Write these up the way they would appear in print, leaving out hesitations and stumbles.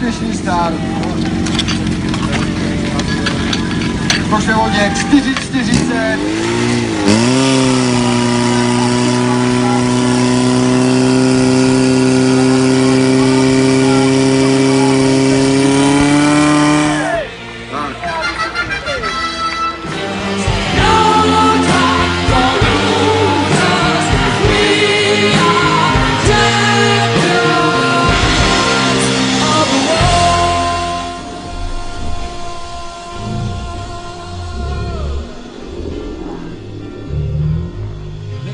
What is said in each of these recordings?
úspěšný start. Koše vodě 4:40.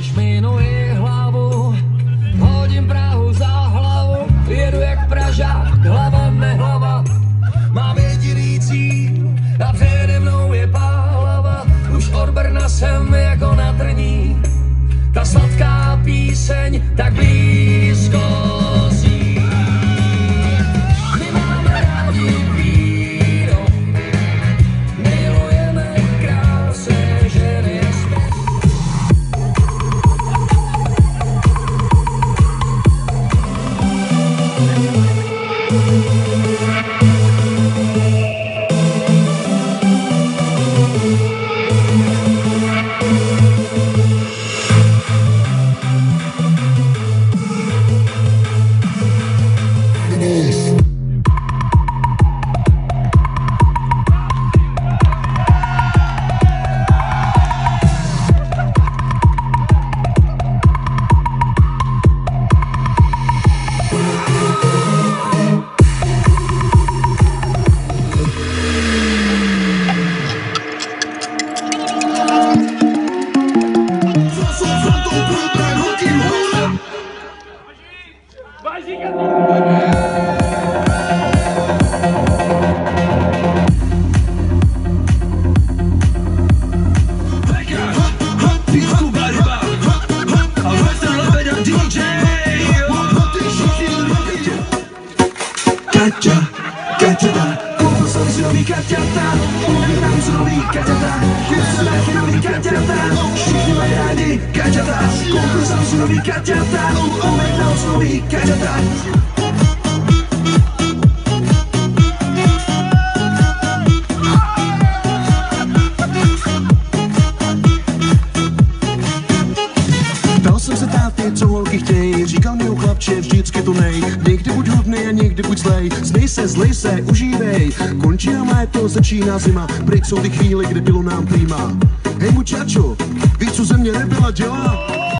Šminuji hlavu, hodím Prahu za hlavu, jedu jak Pražák, hlava nehlava, mám jediný cíl a přede mnou je Pálava, už od Brna jsem jako na trní, ta sladká píseň tak blízko zní. My máme rádi víno, milujeme krásné ženy a směch. Kaťata, koupil jsem si nový kaťata, uvědám si nový kaťata, chci taky nový kaťata, všichni mají rádi kaťata, koupil jsem si nový kaťata, uvědám si nový kaťata. Ptal jsem se táty, co holky chtějí, říkal mi chlapče, vždycky to nej. Někdy buď hodnej a někdy buď zlej, zlej se, užívej. Končí nám léto, začíná zima, pryč jsou ty chvíle, kde bylo nám prima. Hej muchacho, víš co ze mě nebyla dělá?